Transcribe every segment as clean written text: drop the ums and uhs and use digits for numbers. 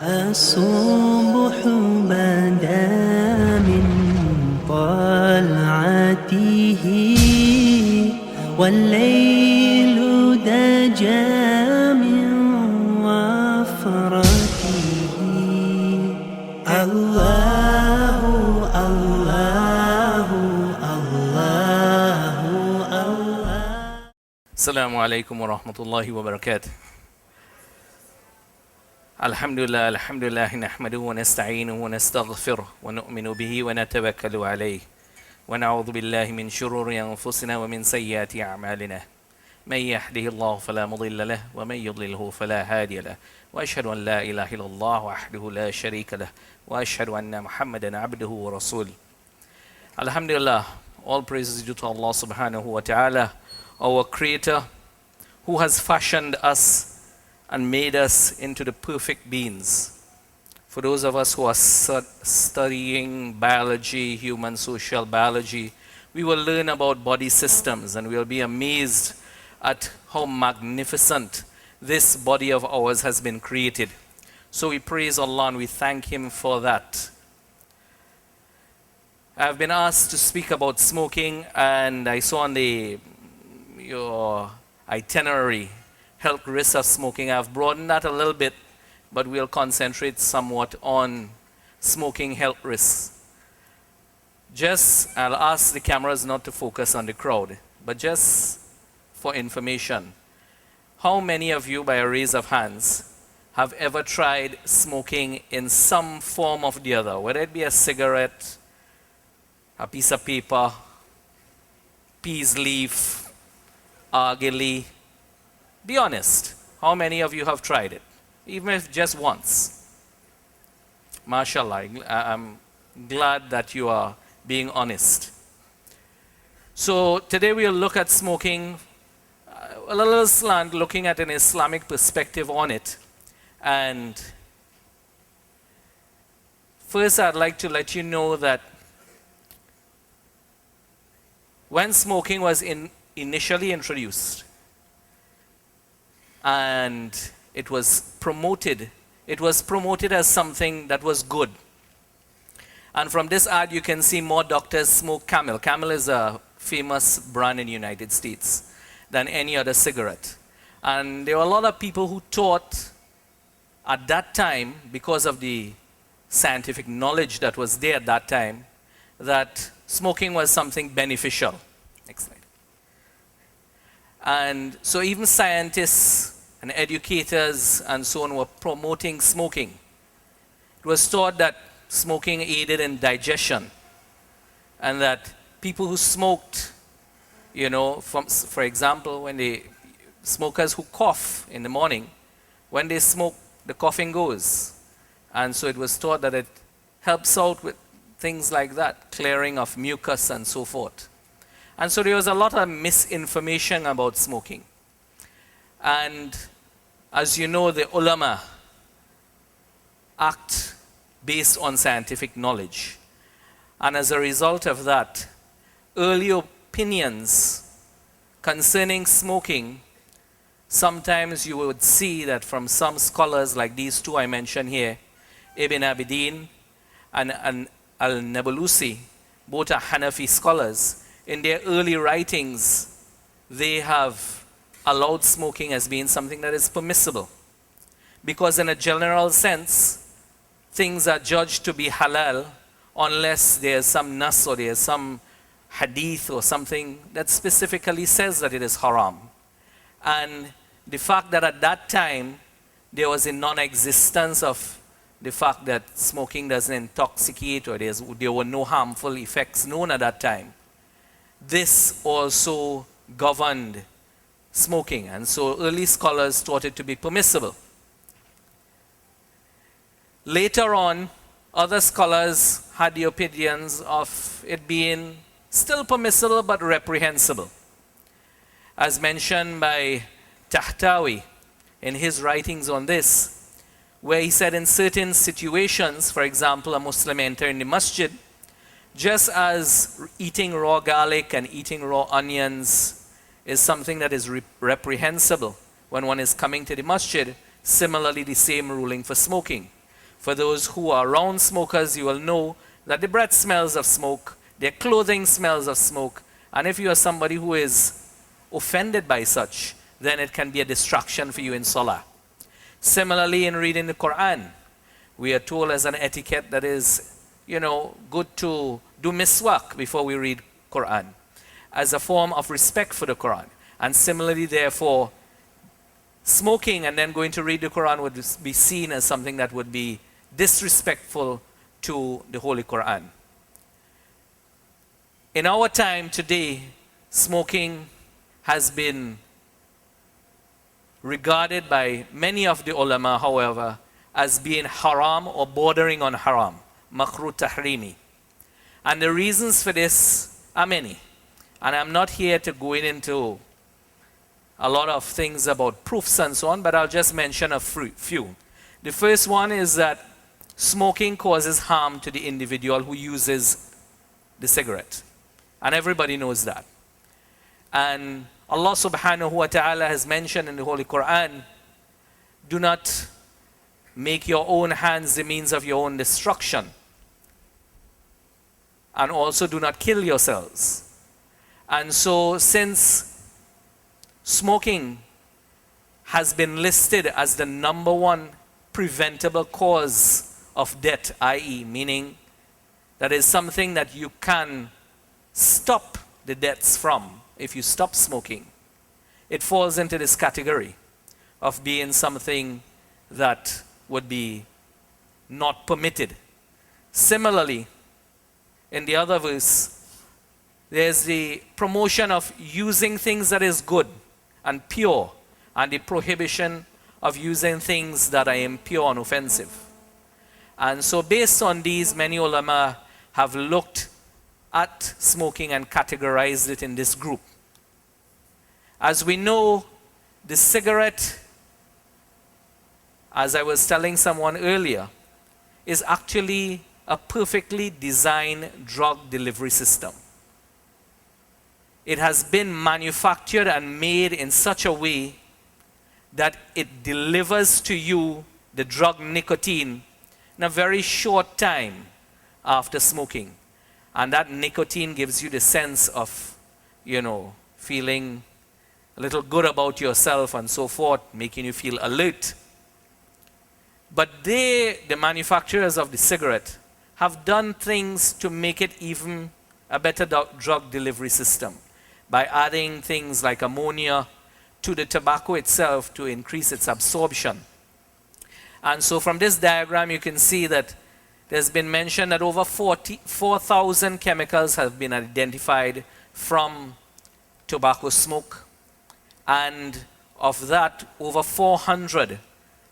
الصبح بدا من طلعته والليل دجى من وفرته الله الله الله الله. السلام عليكم ورحمة الله وبركاته. الحمد لله نحمده ونستعينه ونستغفره ونؤمن به ونتوكل عليه ونعوذ بالله من شرور أنفسنا ومن سيئات أعمالنا من يهده الله فلا مضل له ومن يضلله فلا هادي له وأشهد أن لا إله إلا الله وحده لا شريك له وأشهد أن محمدا عبده ورسوله. Alhamdulillah, all praises due to Allah subhanahu wa ta'ala, our creator, who has fashioned us and made us into the perfect beings. For those of us who are studying biology, human social biology, we will learn about body systems and we'll be amazed at how magnificent this body of ours has been created. So we praise Allah and we thank Him for that. I've been asked to speak about smoking, and I saw on your itinerary health risks of smoking. I've broadened that a little bit, but we'll concentrate somewhat on smoking health risks. I'll ask the cameras not to focus on the crowd, but just for information. How many of you, by a raise of hands, have ever tried smoking in some form of the other, whether it be a cigarette, a piece of paper, peas leaf, argilly? Be honest. How many of you have tried it? Even if just once. MashaAllah, I'm glad that you are being honest. So today we'll look at smoking, a little slant, looking at an Islamic perspective on it. And first I'd like to let you know that when smoking was initially introduced, and it was promoted as something that was good. And from this ad you can see more doctors smoke Camel. Camel is a famous brand in the United States than any other cigarette. And there were a lot of people who thought at that time, because of the scientific knowledge that was there at that time, that smoking was something beneficial. Next slide. And so even scientists and educators and so on were promoting smoking. It was thought that smoking aided in digestion, and that people who smoked, for example, smokers who cough in the morning, when they smoke, the coughing goes. And so it was thought that it helps out with things like that, clearing of mucus and so forth. And so there was a lot of misinformation about smoking. And as you know, the ulama act based on scientific knowledge. And as a result of that, early opinions concerning smoking, sometimes you would see that from some scholars like these two I mentioned here, Ibn Abidin and Al-Nablusi, both are Hanafi scholars. In their early writings, they have allowed smoking as being something that is permissible. Because in a general sense, things are judged to be halal unless there's some nas or there's some hadith or something that specifically says that it is haram. And the fact that at that time, there was a non-existence of the fact that smoking doesn't intoxicate or there were no harmful effects known at that time, this also governed smoking, and so early scholars thought it to be permissible. Later on, other scholars had the opinions of it being still permissible but reprehensible. As mentioned by Tahtawi in his writings on this, where he said in certain situations, for example, a Muslim entering the masjid, just as eating raw garlic and eating raw onions is something that is reprehensible when one is coming to the masjid, similarly the same ruling for smoking. For those who are around smokers, you will know that the breath smells of smoke, their clothing smells of smoke, and if you are somebody who is offended by such, then it can be a distraction for you in Salah. Similarly, in reading the Quran, we are told as an etiquette that is, good to do miswak before we read Quran, as a form of respect for the Quran. And similarly, therefore, smoking and then going to read the Quran would be seen as something that would be disrespectful to the Holy Quran. In our time today, smoking has been regarded by many of the ulama, however, as being haram or bordering on haram, makruh tahrimi. And the reasons for this are many. And I'm not here to go into a lot of things about proofs and so on, but I'll just mention a few. The first one is that smoking causes harm to the individual who uses the cigarette. And everybody knows that. And Allah subhanahu wa ta'ala has mentioned in the Holy Quran, do not make your own hands the means of your own destruction. And also do not kill yourselves. And so since smoking has been listed as the number one preventable cause of death, i.e. meaning that is something that you can stop the deaths from if you stop smoking, it falls into this category of being something that would be not permitted. Similarly, in the other verse, there's the promotion of using things that is good and pure, and the prohibition of using things that are impure and offensive. And so based on these, many ulama have looked at smoking and categorized it in this group. As we know, the cigarette, as I was telling someone earlier, is actually a perfectly designed drug delivery system. It has been manufactured and made in such a way that it delivers to you the drug nicotine in a very short time after smoking. And that nicotine gives you the sense of, feeling a little good about yourself and so forth, making you feel alert. But the manufacturers of the cigarette, have done things to make it even a better drug delivery system by adding things like ammonia to the tobacco itself to increase its absorption. And so from this diagram, you can see that there's been mentioned that over 4,000 chemicals have been identified from tobacco smoke. And of that, over 400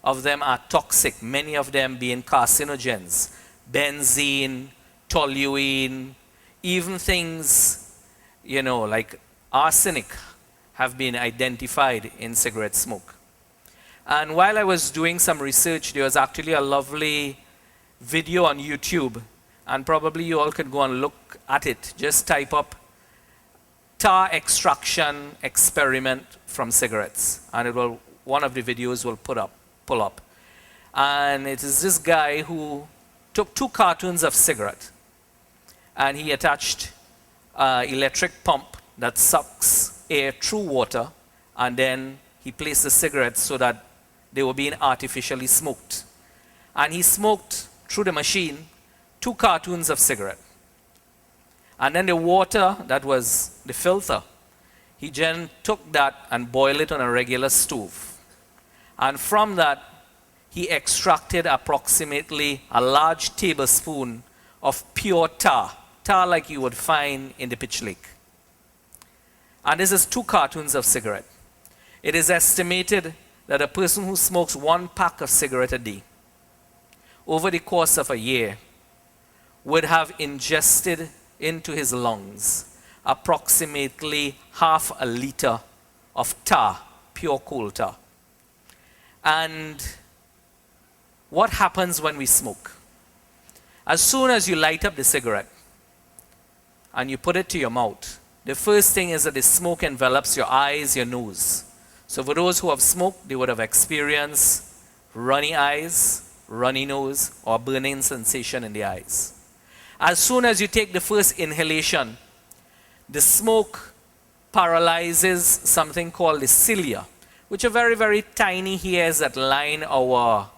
of them are toxic, many of them being carcinogens. Benzene, toluene, even things, like arsenic have been identified in cigarette smoke. And while I was doing some research, there was actually a lovely video on YouTube, and probably you all could go and look at it. Just type up tar extraction experiment from cigarettes, and one of the videos will pull up. And it is this guy who took 2 cartons of cigarette, and he attached an electric pump that sucks air through water, and then he placed the cigarettes so that they were being artificially smoked. And he smoked through the machine 2 cartons of cigarette. And then the water that was the filter, he then took that and boiled it on a regular stove. And from that, he extracted approximately a large tablespoon of pure tar like you would find in the pitch lake. And this is 2 cartons of cigarette. It is estimated that a person who smokes 1 pack of cigarette a day over the course of a year would have ingested into his lungs approximately half a liter of tar, pure coal tar. And what happens when we smoke? As soon as you light up the cigarette and you put it to your mouth, the first thing is that the smoke envelops your eyes, your nose. So for those who have smoked, they would have experienced runny eyes, runny nose, or burning sensation in the eyes. As soon as you take the first inhalation, the smoke paralyzes something called the cilia, which are very, very tiny hairs that line our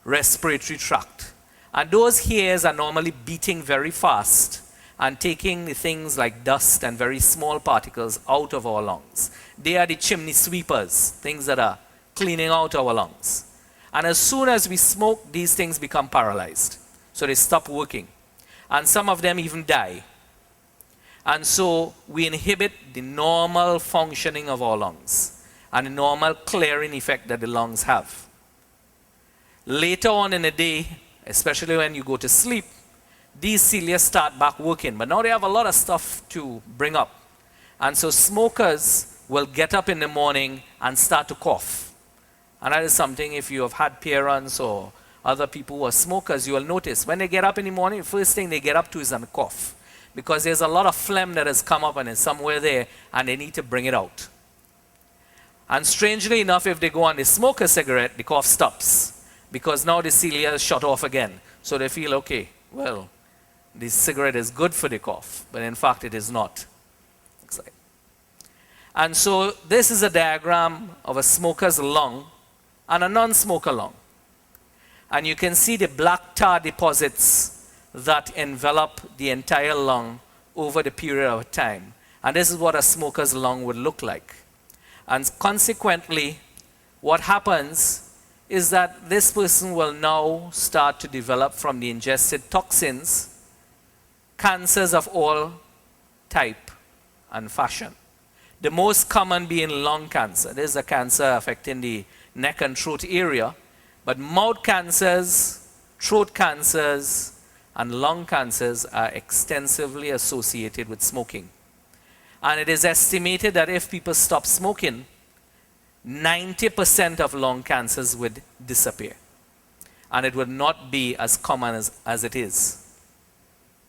respiratory tract. And those hairs are normally beating very fast and taking the things like dust and very small particles out of our lungs. They are the chimney sweepers, things that are cleaning out our lungs. And as soon as we smoke, these things become paralyzed. So they stop working. And some of them even die. And so we inhibit the normal functioning of our lungs and the normal clearing effect that the lungs have. Later on in the day, especially when you go to sleep, these cilia start back working. But now they have a lot of stuff to bring up. And so smokers will get up in the morning and start to cough. And that is something, if you have had parents or other people who are smokers, you will notice. When they get up in the morning, the first thing they get up to is a cough. Because there's a lot of phlegm that has come up and is somewhere there, and they need to bring it out. And strangely enough, if they go and they smoke a cigarette, the cough stops. Because now the cilia is shut off again. So they feel, okay, well, this cigarette is good for the cough. But in fact, it is not. And so this is a diagram of a smoker's lung and a non-smoker lung. And you can see the black tar deposits that envelop the entire lung over the period of time. And this is what a smoker's lung would look like. And consequently, what happens is that this person will now start to develop from the ingested toxins cancers of all type and fashion. The most common being lung cancer. This is a cancer affecting the neck and throat area. But mouth cancers, throat cancers, and lung cancers are extensively associated with smoking. And it is estimated that if people stop smoking, 90% of lung cancers would disappear. And it would not be as common as it is.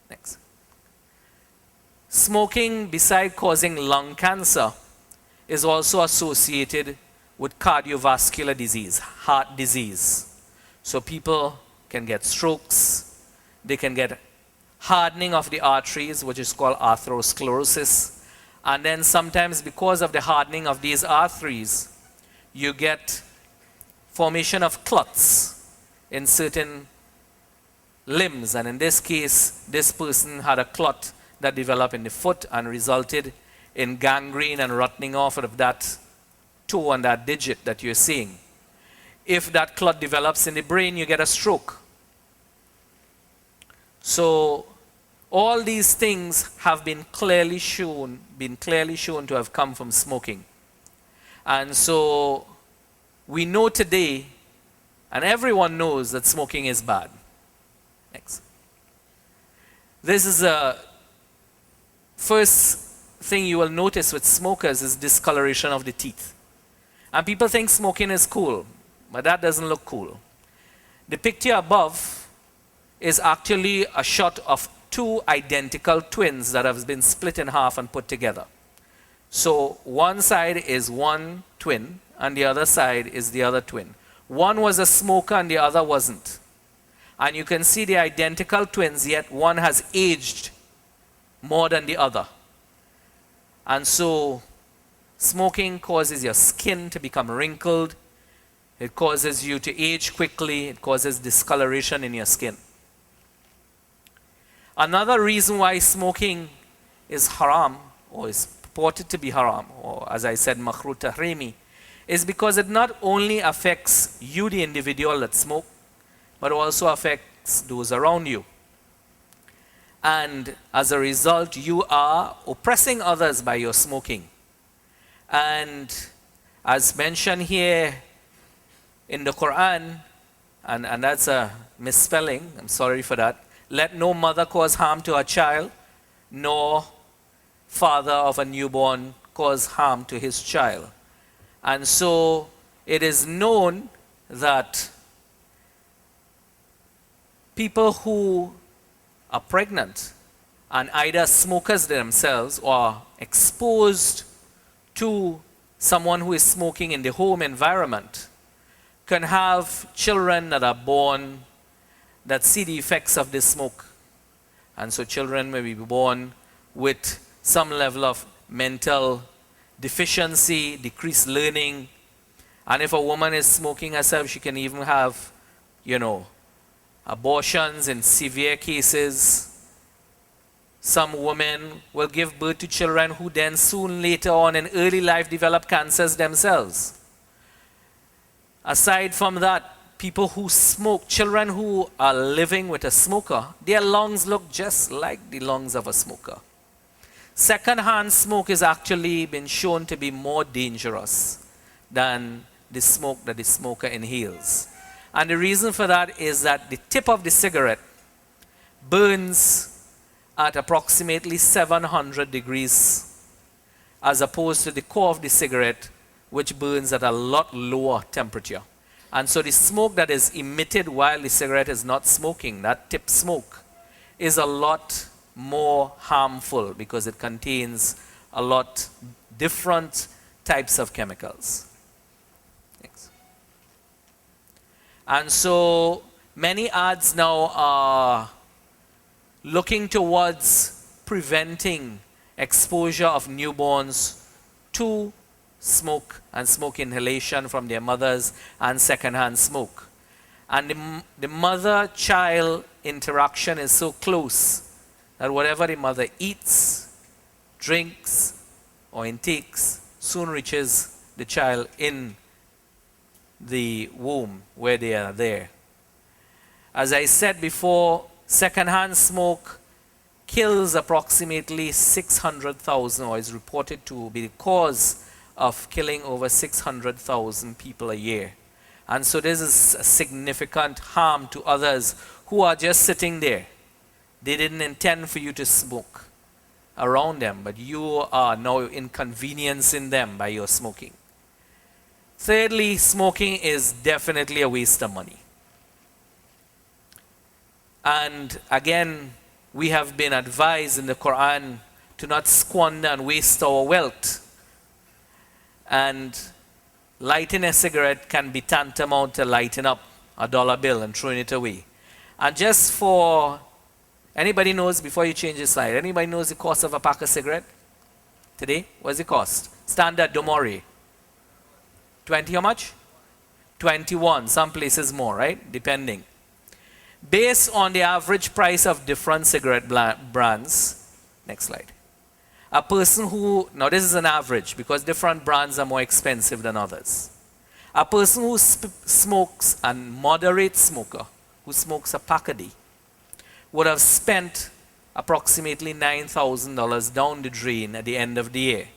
Next. Smoking, besides causing lung cancer, is also associated with cardiovascular disease, heart disease. So people can get strokes, they can get hardening of the arteries, which is called atherosclerosis. And then sometimes because of the hardening of these arteries, you get formation of clots in certain limbs. And in this case, this person had a clot that developed in the foot and resulted in gangrene and rotting off of that toe and that digit that you're seeing. If that clot develops in the brain, you get a stroke. So all these things have been clearly shown to have come from smoking. And so we know today, and everyone knows, that smoking is bad. Next. This is a first thing you will notice with smokers is discoloration of the teeth. And people think smoking is cool, but that doesn't look cool. The picture above is actually a shot of two identical twins that have been split in half and put together. So one side is one twin and the other side is the other twin. One was a smoker and the other wasn't. And you can see the identical twins, yet one has aged more than the other. And so smoking causes your skin to become wrinkled. It causes you to age quickly. It causes discoloration in your skin. Another reason why smoking is haram, or is purported to be haram, or as I said, makruh tahrimi, is because it not only affects you, the individual that smoke, but also affects those around you. And as a result, you are oppressing others by your smoking. And as mentioned here in the Quran, and that's a misspelling, I'm sorry for that, let no mother cause harm to her child, nor father of a newborn cause harm to his child. And so it is known that people who are pregnant and either smokers themselves or exposed to someone who is smoking in the home environment can have children that are born that see the effects of this smoke. And so children may be born with some level of mental deficiency, decreased learning. And if a woman is smoking herself, she can even have, abortions in severe cases. Some women will give birth to children who then soon later on in early life develop cancers themselves. Aside from that, people who smoke, children who are living with a smoker, their lungs look just like the lungs of a smoker. Secondhand smoke has actually been shown to be more dangerous than the smoke that the smoker inhales. And the reason for that is that the tip of the cigarette burns at approximately 700 degrees as opposed to the core of the cigarette, which burns at a lot lower temperature. And so the smoke that is emitted while the cigarette is not smoking, that tip smoke, is a lot more harmful because it contains a lot different types of chemicals. Thanks. And so many ads now are looking towards preventing exposure of newborns to smoke and smoke inhalation from their mothers and secondhand smoke. And the mother-child interaction is so close that whatever the mother eats, drinks, or intakes soon reaches the child in the womb where they are there. As I said before, secondhand smoke kills approximately 600,000, or is reported to be the cause of killing over 600,000 people a year. And so this is a significant harm to others who are just sitting there. They didn't intend for you to smoke around them, but you are now inconveniencing them by your smoking. Thirdly, smoking is definitely a waste of money. And again, we have been advised in the Quran to not squander and waste our wealth. And lighting a cigarette can be tantamount to lighting up a dollar bill and throwing it away. And just for, anybody knows, before you change the slide, anybody knows the cost of a pack of cigarette today? What's the cost? Standard, don't worry. 20 how much? 21, some places more, right? Depending. Based on the average price of different cigarette brands, next slide. A person who, now this is an average because different brands are more expensive than others. A person who smokes, a moderate smoker, who smokes a pack a day, would have spent approximately $9,000 down the drain at the end of the year.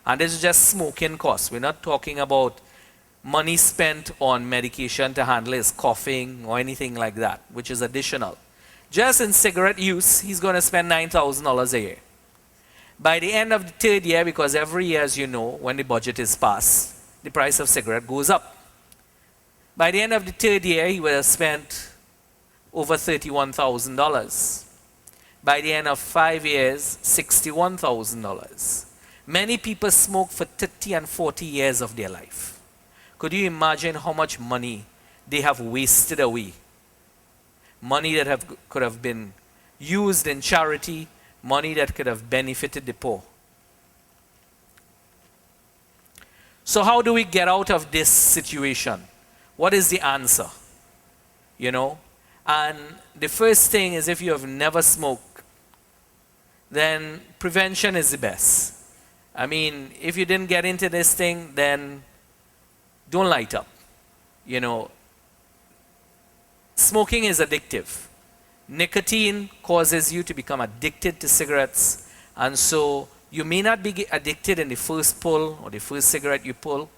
And this is just smoking costs. We're not talking about money spent on medication to handle his coughing or anything like that, which is additional. Just in cigarette use, he's going to spend $9,000 a year. By the end of the third year, because every year, as you know, when the budget is passed, the price of cigarette goes up. By the end of the third year, he would have spent over $31,000. By the end of 5 years, $61,000. Many people smoke for 30 and 40 years of their life. Could you imagine how much money they have wasted away? Money that could have been used in charity, money that could have benefited the poor. So how do we get out of this situation? What is the answer? And the first thing is, if you have never smoked, then prevention is the best. I mean, if you didn't get into this thing, then don't light up. Smoking is addictive. Nicotine causes you to become addicted to cigarettes, and so you may not be addicted in the first pull or the first cigarette you pull,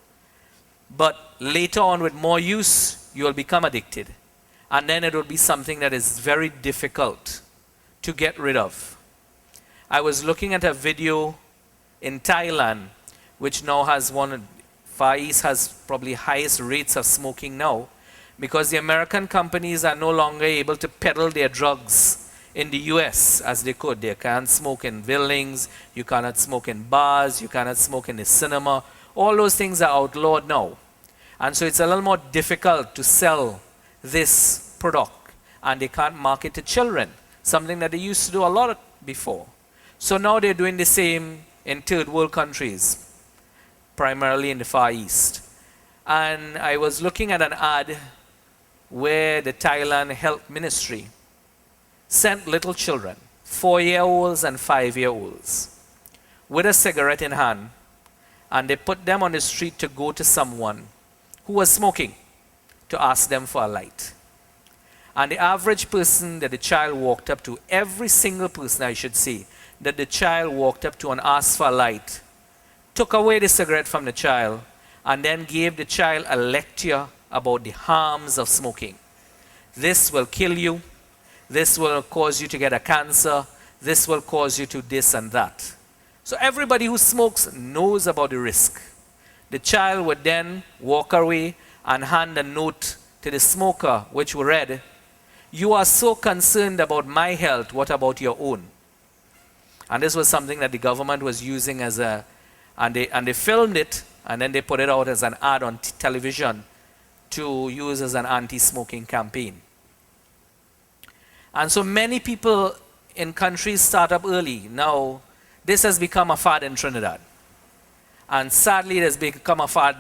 but later on with more use, you will become addicted. And then it will be something that is very difficult to get rid of. I was looking at a video in Thailand, which now has Far East has probably highest rates of smoking now, because the American companies are no longer able to peddle their drugs in the US as they could. They can't smoke in buildings, you cannot smoke in bars, you cannot smoke in the cinema. All those things are outlawed now. And so it's a little more difficult to sell this product. And they can't market to children, something that they used to do a lot before. So now they're doing the same in third world countries, primarily in the Far East. And I was looking at an ad where the Thailand Health Ministry sent little children, 4-year-olds and 5-year-olds, with a cigarette in hand, and they put them on the street to go to someone who was smoking to ask them for a light. And the average person that the child walked up to, every single person I should say, that the child walked up to and asked for a light, took away the cigarette from the child, and then gave the child a lecture about the harms of smoking. This will kill you. This will cause you to get a cancer. This will cause you to this and that. So everybody who smokes knows about the risk. The child would then walk away and hand a note to the smoker, which read, "You are so concerned about my health, what about your own?" And this was something that the government was using as a, and they filmed it, and then they put it out as an ad on television to use as an anti-smoking campaign. And so many people in countries start up early. Now, this has become a fad in Trinidad. And sadly, it has become a fad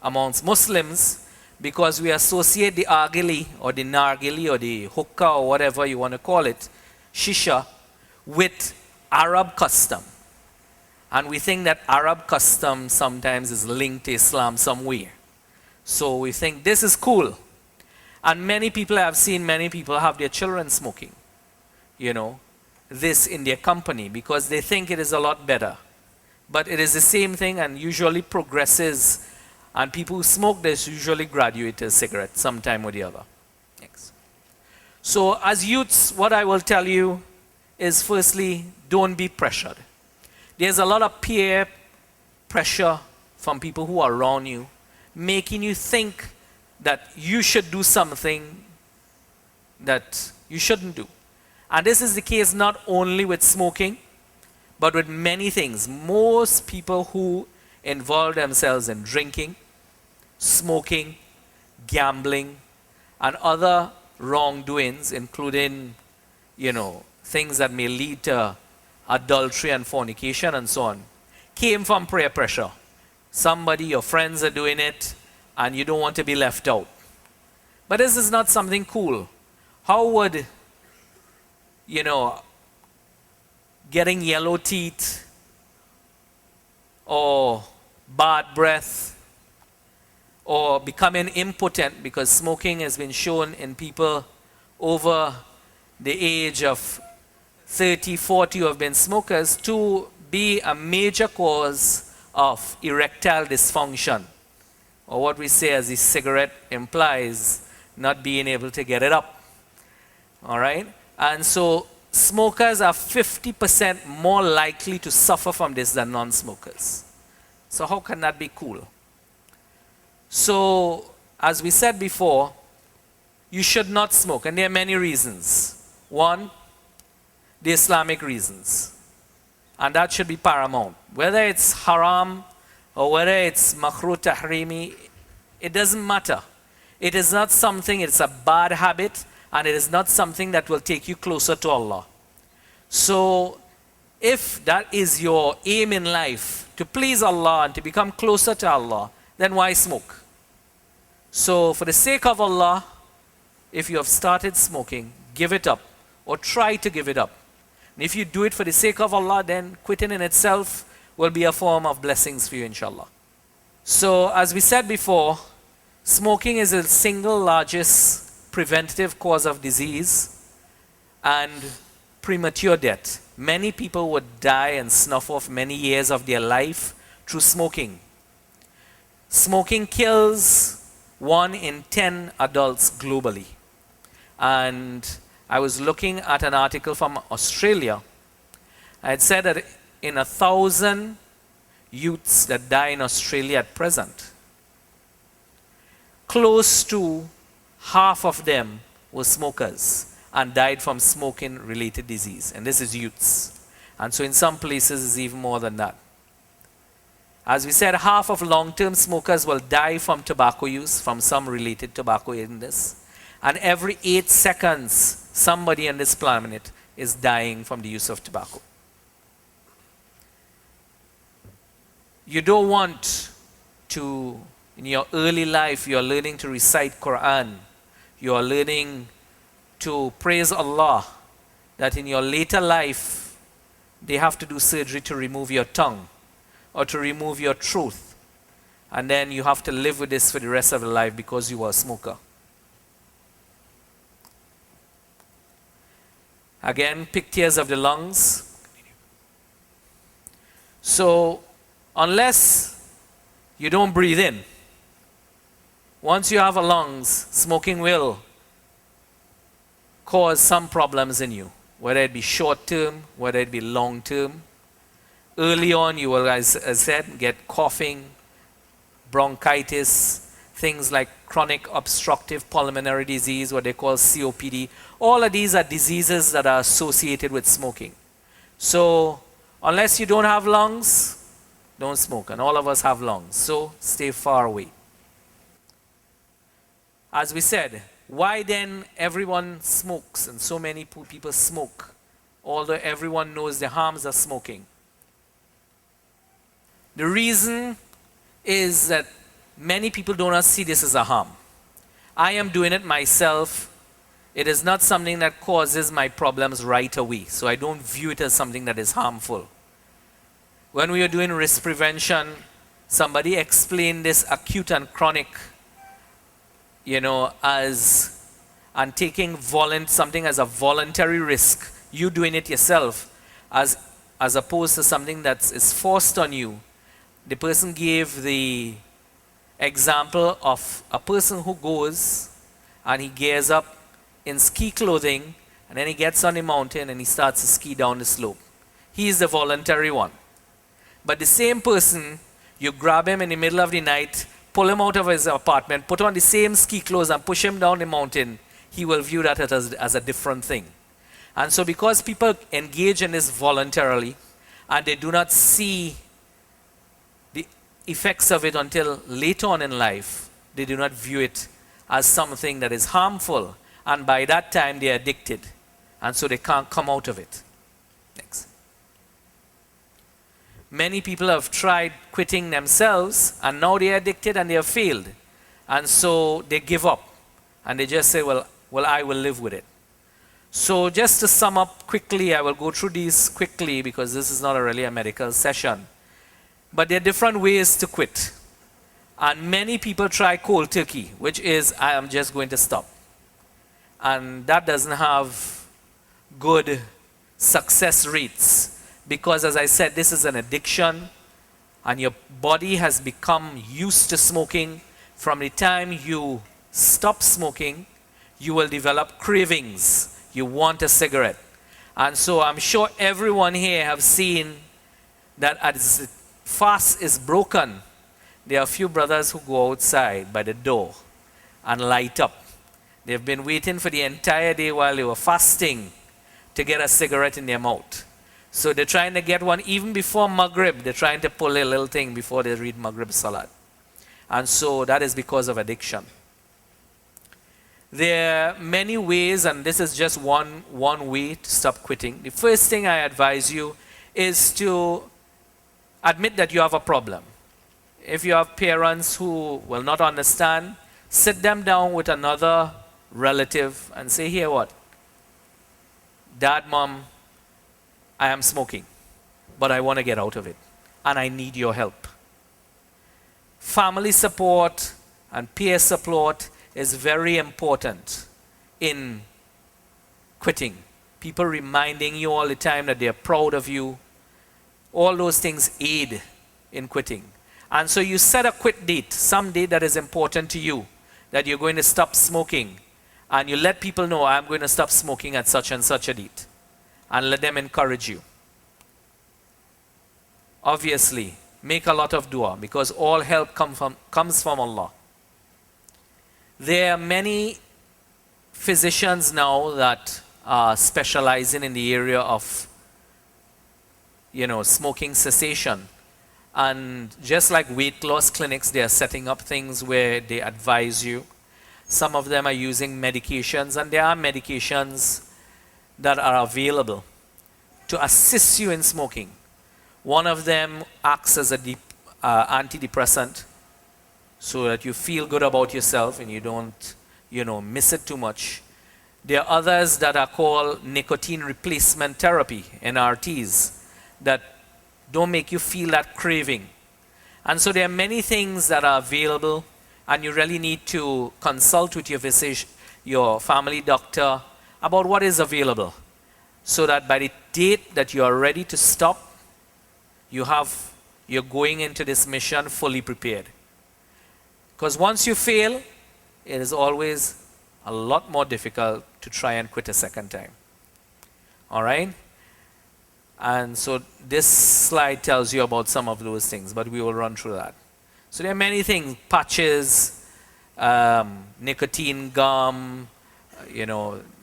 amongst Muslims, because we associate the argili or the nargili or the hookah or whatever you want to call it, shisha, with Arab custom. And we think that Arab custom sometimes is linked to Islam somewhere. So we think this is cool. And many people, I have seen many people have their children smoking, this in their company, because they think it is a lot better. But it is the same thing, and usually progresses. And people who smoke this usually graduate to a cigarette sometime or the other. Next. So as youths, what I will tell you is, firstly, don't be pressured. There's a lot of peer pressure from people who are around you, making you think that you should do something that you shouldn't do. And this is the case not only with smoking, but with many things. Most people who involve themselves in drinking, smoking, gambling, and other wrongdoings, including, things that may lead to adultery and fornication and so on, came from peer pressure. Somebody, your friends are doing it, and you don't want to be left out. But this is not something cool. How would, getting yellow teeth or bad breath or becoming impotent, because smoking has been shown in people over the age of 30, 40 who have been smokers to be a major cause of erectile dysfunction, or what we say as the cigarette implies, not being able to get it up. All right? And so smokers are 50% more likely to suffer from this than non-smokers. So how can that be cool? So, as we said before, you should not smoke, and there are many reasons. One, the Islamic reasons, and that should be paramount. Whether it's haram or whether it's makruh tahrimi, it doesn't matter. It is not something, it's a bad habit, and it is not something that will take you closer to Allah. So, if that is your aim in life, to please Allah and to become closer to Allah, then why smoke? So, for the sake of Allah, if you have started smoking, give it up, or try to give it up. And if you do it for the sake of Allah, then quitting in itself will be a form of blessings for you, inshallah. So, as we said before, smoking is the single largest preventative cause of disease and premature death. Many people would die and snuff off many years of their life through smoking. Smoking kills 1 in 10 adults globally. And I was looking at an article from Australia. It said that in 1,000 youths that die in Australia at present, close to half of them were smokers and died from smoking-related disease. And this is youths. And so in some places it's even more than that. As we said, half of long-term smokers will die from tobacco use, from some related tobacco illness. And every 8 seconds, somebody on this planet is dying from the use of tobacco. You don't want to, in your early life, you're learning to recite Quran. You're learning to praise Allah. That in your later life, they have to do surgery to remove your tongue or to remove your truth. And then you have to live with this for the rest of your life because you were a smoker. Again, pictures of the lungs. So, unless you don't breathe in, once you have a lungs, smoking will cause some problems in you, whether it be short term, whether it be long term. Early on, you will, as I said, get coughing, bronchitis, things like chronic obstructive pulmonary disease, what they call COPD. All of these are diseases that are associated with smoking. So, unless you don't have lungs, don't smoke. And all of us have lungs, so stay far away. As we said, why then everyone smokes and so many people smoke, although everyone knows the harms of smoking? The reason is that many people do not see this as a harm. I am doing it myself. It is not something that causes my problems right away, so I don't view it as something that is harmful. When we were doing risk prevention, somebody explained this acute and chronic, and taking something as a voluntary risk, you doing it yourself, as opposed to something that is forced on you. The person gave the example of a person who goes and he gears up in ski clothing and then he gets on the mountain and he starts to ski down the slope. He is the voluntary one. But the same person, you grab him in the middle of the night, pull him out of his apartment, put on the same ski clothes and push him down the mountain, he will view that as a different thing. And so because people engage in this voluntarily and they do not see the effects of it until later on in life, they do not view it as something that is harmful. And by that time, they are addicted. And so they can't come out of it. Next. Many people have tried quitting themselves, and now they are addicted and they have failed. And so they give up. And they just say, well, I will live with it. So just to sum up quickly, I will go through these quickly because this is not really a medical session. But there are different ways to quit. And many people try cold turkey, which is, I am just going to stop. And that doesn't have good success rates because, as I said, this is an addiction and your body has become used to smoking. From the time you stop smoking, you will develop cravings. You want a cigarette. And so I'm sure everyone here have seen that as the fast is broken, there are a few brothers who go outside by the door and light up. They've been waiting for the entire day while they were fasting to get a cigarette in their mouth. So they're trying to get one even before Maghrib. They're trying to pull a little thing before they read Maghrib Salat. And so that is because of addiction. There are many ways, and this is just one way to stop quitting. The first thing I advise you is to admit that you have a problem. If you have parents who will not understand, sit them down with another relative and say, here what? Dad, Mom, I am smoking, but I want to get out of it, and I need your help. Family support and peer support is very important in quitting. People reminding you all the time that they're proud of you. All those things aid in quitting. And so you set a quit date, some date that is important to you, that you're going to stop smoking. And you let people know, I'm going to stop smoking at such and such a date. And let them encourage you. Obviously, make a lot of dua because all help comes from Allah. There are many physicians now that are specializing in the area of, smoking cessation. And just like weight loss clinics, they are setting up things where they advise you. Some of them are using medications, and there are medications that are available to assist you in smoking. One of them acts as a antidepressant so that you feel good about yourself and you don't, miss it too much. There are others that are called nicotine replacement therapy, NRTs, that don't make you feel that craving. And so there are many things that are available, and you really need to consult with your physician, your family doctor, about what is available, so that by the date that you are ready to stop, you're going into this mission fully prepared. Because once you fail, it is always a lot more difficult to try and quit a second time. All right? And so this slide tells you about some of those things, but we will run through that. So there are many things: patches, nicotine gum,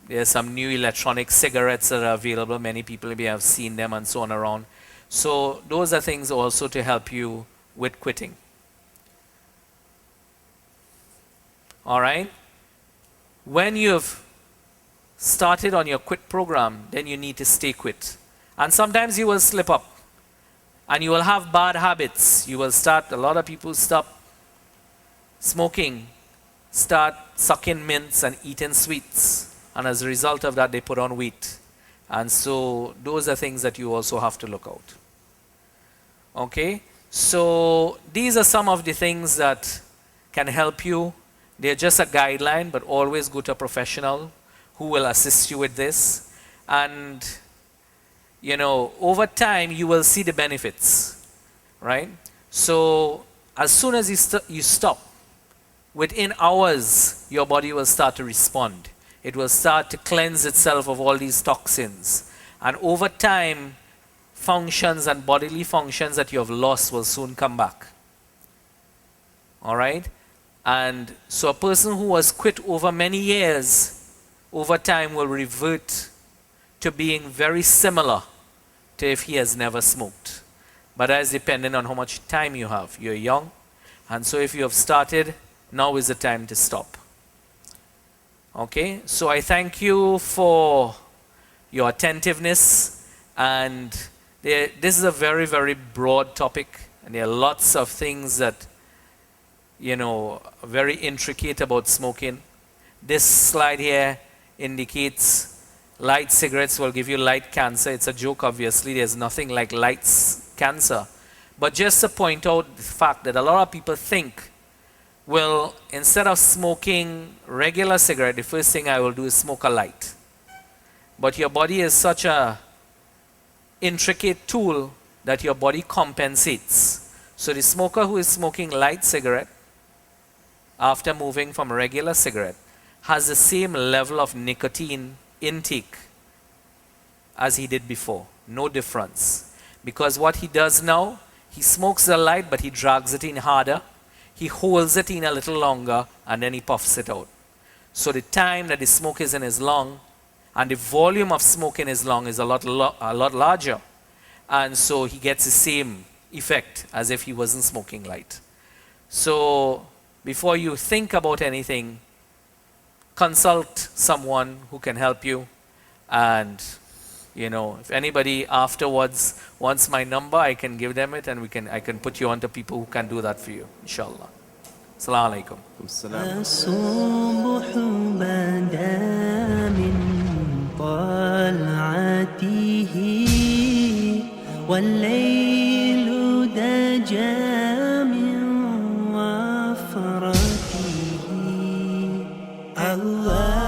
there's some new electronic cigarettes that are available. Many people may have seen them and so on around. So those are things also to help you with quitting. All right? When you've started on your quit program, then you need to stay quit. And sometimes you will slip up and you will have bad habits. A lot of people stop smoking, start sucking mints and eating sweets. And as a result of that, they put on weight. And so those are things that you also have to look out. Okay? So these are some of the things that can help you. They're just a guideline, but always go to a professional who will assist you with this. And, over time, you will see the benefits, right? So as soon as you stop, within hours, your body will start to respond. It will start to cleanse itself of all these toxins. And over time, functions and bodily functions that you have lost will soon come back. All right? And so a person who has quit over many years, over time will revert to being very similar to if he has never smoked. But that is dependent on how much time you have. You're young, and so if you have started, now is the time to stop. Okay, so I thank you for your attentiveness, and this is a very, very broad topic, and there are lots of things that very intricate about smoking. This slide here indicates light cigarettes will give you light cancer. It's a joke, obviously. There's nothing like light cancer. But just to point out the fact that a lot of people think, well, instead of smoking regular cigarette, the first thing I will do is smoke a light. But your body is such a intricate tool that your body compensates. So the smoker who is smoking light cigarette, after moving from a regular cigarette, has the same level of nicotine intake as he did before. No difference. Because what he does now, he smokes the light, but he drags it in harder. He holds it in a little longer, and then he puffs it out. So the time that the smoke is in his lung, and the volume of smoke in his lung is a lot larger. And so he gets the same effect as if he wasn't smoking light. So before you think about anything, consult someone who can help you. And, if anybody afterwards wants my number, I can give them it, and I can put you on to people who can do that for you, inshallah. Assalamu alaikum. الصبح بدا من طلعته والليل دجى من وفرته الله